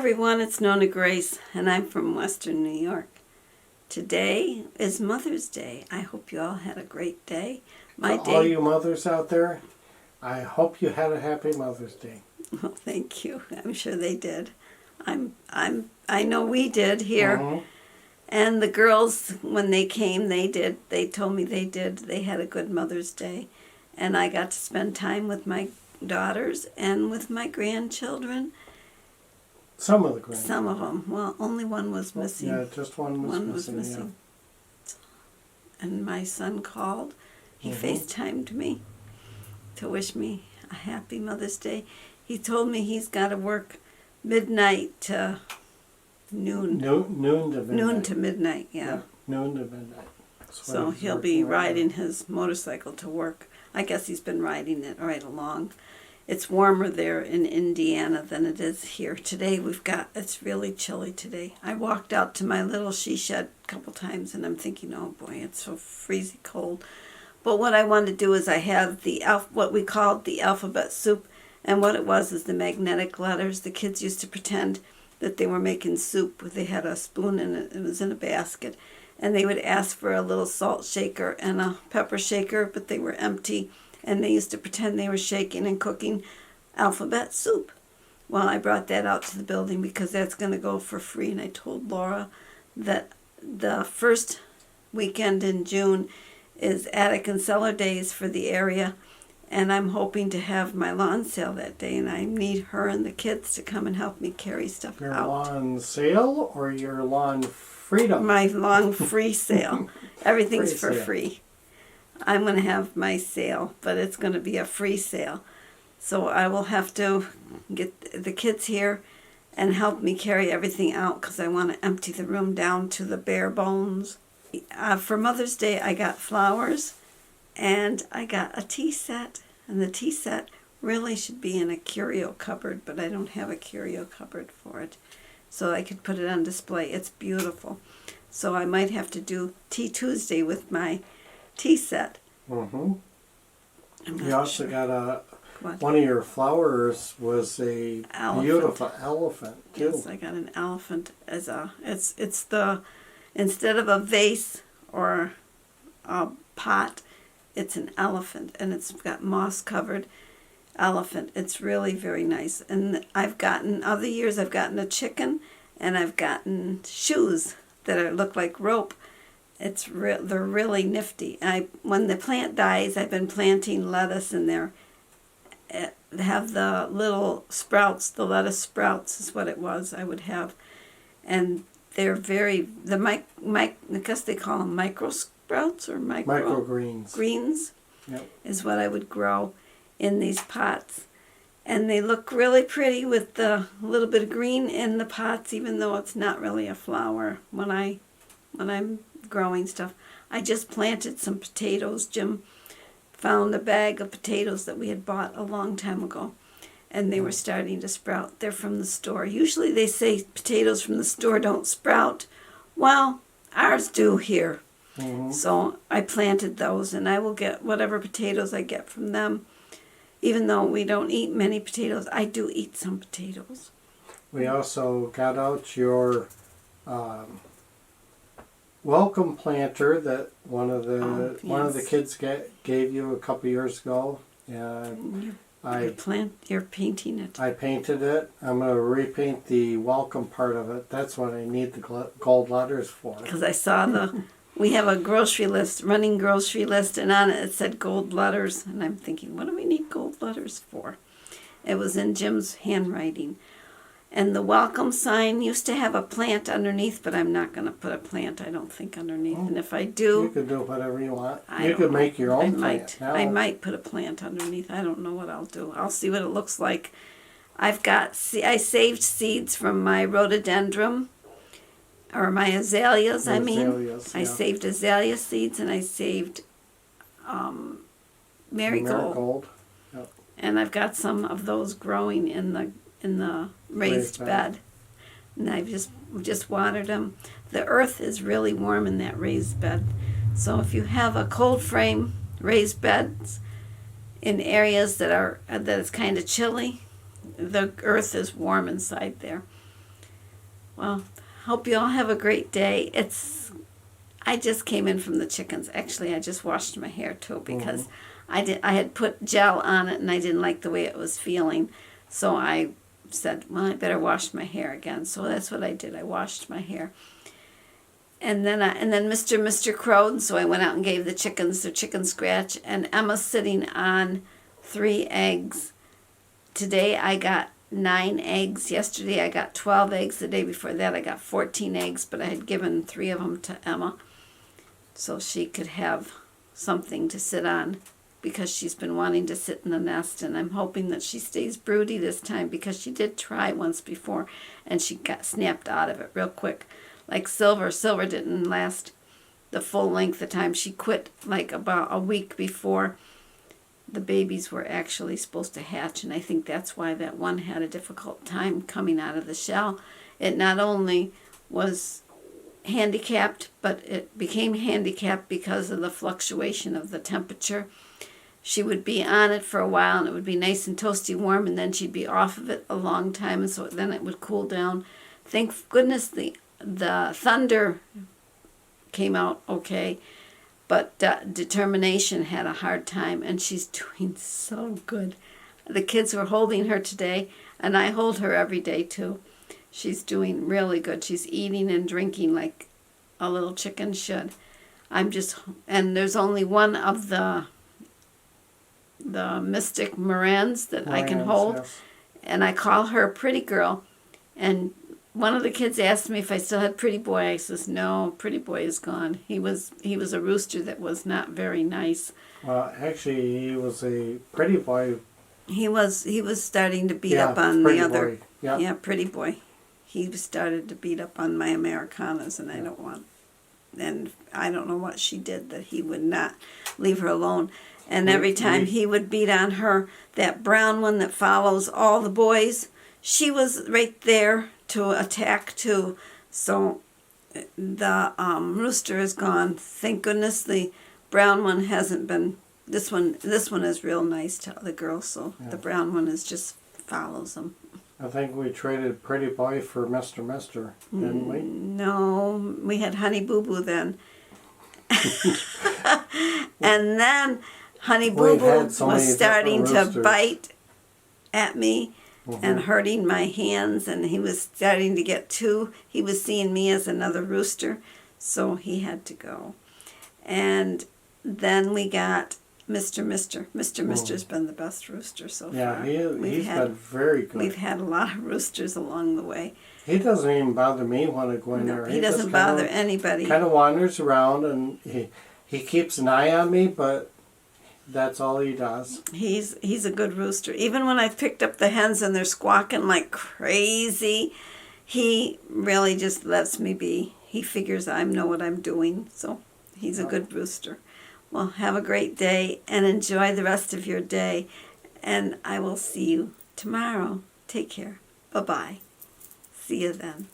everyone, it's NonnaGrace, and I'm from Western New York. Today is Mother's Day. I hope you all had a great day. All you mothers out there, I hope you had a happy Mother's Day. Well, thank you. I'm sure they did. I know we did here. Mm-hmm. And the girls, when they came, they did. They told me they did. They had a good Mother's Day. And I got to spend time with my daughters and with my grandchildren. Some of the grandchildren. Some of them. Well, only one was missing. Yeah, just one was missing. Yeah. And my son called. He FaceTimed me to wish me a happy Mother's Day. He told me he's got to work midnight to noon. Noon to midnight. Noon to midnight, yeah. Noon to midnight. So he'll be riding his motorcycle to work. I guess he's been riding it right along. It's warmer there in Indiana than it is here. Today it's really chilly today. I walked out to my little she shed a couple times and I'm thinking, oh boy, it's so freezing cold. But what I wanted to do is I have what we called the alphabet soup, and what it was is the magnetic letters. The kids used to pretend that they were making soup. They had a spoon in it. It was in a basket. And they would ask for a little salt shaker and a pepper shaker, but they were empty. And they used to pretend they were shaking and cooking alphabet soup. Well, I brought that out to the building because that's going to go for free. And I told Laura that the first weekend in June is attic and cellar days for the area. And I'm hoping to have my lawn sale that day. And I need her and the kids to come and help me carry stuff out. Your lawn sale or your lawn freedom? My lawn free sale. Everything's for free. I'm going to have my sale, but it's going to be a free sale. So I will have to get the kids here and help me carry everything out because I want to empty the room down to the bare bones. For Mother's Day, I got flowers and I got a tea set. And the tea set really should be in a curio cupboard, but I don't have a curio cupboard for it. So I could put it on display. It's beautiful. So I might have to do Tea Tuesday with my tea set. Mm-hmm. You also got one of your flowers was a beautiful elephant too. Yes, I got an elephant as it's the instead of a vase or a pot, it's an elephant, and it's got moss covered elephant. It's really very nice. And other years I've gotten a chicken, and I've gotten shoes that look like rope. They're really nifty. When the plant dies, I've been planting lettuce in there. They have the little sprouts, the lettuce sprouts is what it was I would have. And they're I guess they call them micro sprouts or microgreens. Greens, yep, is what I would grow in these pots. And they look really pretty with the little bit of green in the pots, even though it's not really a flower when I'm growing stuff. I just planted some potatoes. Jim found a bag of potatoes that we had bought a long time ago, and they were starting to sprout. They're from the store. Usually they say potatoes from the store don't sprout. Well, ours do here. Mm-hmm. So I planted those, and I will get whatever potatoes I get from them. Even though we don't eat many potatoes, I do eat some potatoes. We also got out your welcome planter that one of the kids gave you a couple years ago. You're painting it. I painted it. I'm going to repaint the welcome part of it. That's what I need the gold letters for. Because I saw we have a running grocery list, and on it said gold letters. And I'm thinking, what do we need gold letters for? It was in Jim's handwriting. And the welcome sign used to have a plant underneath, but I'm not going to put a plant, I don't think, underneath. And if I do... You can do whatever you want. You could make your own plant now. I might put a plant underneath. I don't know what I'll do. I'll see what it looks like. I saved seeds from my rhododendron, or my azaleas, I saved azalea seeds, and I saved marigold. Yep. And I've got some of those growing in the raised bed. And I've just watered them. The earth is really warm in that raised bed. So if you have a cold frame raised beds in areas that it's kind of chilly, the earth is warm inside there. Well, hope you all have a great day. I just came in from the chickens. Actually, I just washed my hair too because I had put gel on it and I didn't like the way it was feeling. So I said, well, I better wash my hair again. So that's what I did. I washed my hair. And then Mr. crowed, so I went out and gave the chickens their chicken scratch. And Emma's sitting on 3 eggs. Today I got 9 eggs. Yesterday I got 12 eggs. The day before that I got 14 eggs, but I had given 3 of them to Emma so she could have something to sit on because she's been wanting to sit in the nest, and I'm hoping that she stays broody this time because she did try once before and she got snapped out of it real quick. Like Silver didn't last the full length of time. She quit like about a week before the babies were actually supposed to hatch, and I think that's why that one had a difficult time coming out of the shell. It not only was handicapped, but it became handicapped because of the fluctuation of the temperature. She would be on it for a while and it would be nice and toasty warm, and then she'd be off of it a long time, and so then it would cool down. Thank goodness the thunder came out okay, but Determination had a hard time, and she's doing so good. The kids were holding her today, and I hold her every day too. She's doing really good. She's eating and drinking like a little chicken should. And there's only one of the Mystic Morans that I can hold, yes. And I call her Pretty Girl, and one of the kids asked me if I still had Pretty Boy. I says, no, Pretty Boy is gone. He was a rooster that was not very nice. Well, actually, he was a Pretty Boy. He was starting to beat up on the other. Boy. Yep. Yeah, Pretty Boy. He started to beat up on my Americanas, and I don't want. And I don't know what she did that he would not leave her alone. And every time he would beat on her, that brown one that follows all the boys, she was right there to attack too. So the rooster is gone. Thank goodness the brown one hasn't been. This one is real nice to the girls. So yeah. The brown one is just follows them. I think we traded Pretty Boy for Mr. Didn't we? No, we had Honey Boo Boo then. And then Honey Boo Boo was starting to bite at me. And hurting my hands, and he was starting to get he was seeing me as another rooster, so he had to go. And then we got Mr. Mister's been the best rooster so far. Yeah, he's been very good. We've had a lot of roosters along the way. He doesn't even bother me when I go in there. He doesn't bother anybody. Kind of wanders around, and he keeps an eye on me, but that's all he does. He's a good rooster. Even when I've picked up the hens and they're squawking like crazy, he really just lets me be. He figures I know what I'm doing, so he's a good rooster. Well, have a great day and enjoy the rest of your day, and I will see you tomorrow. Take care. Bye-bye. See you then.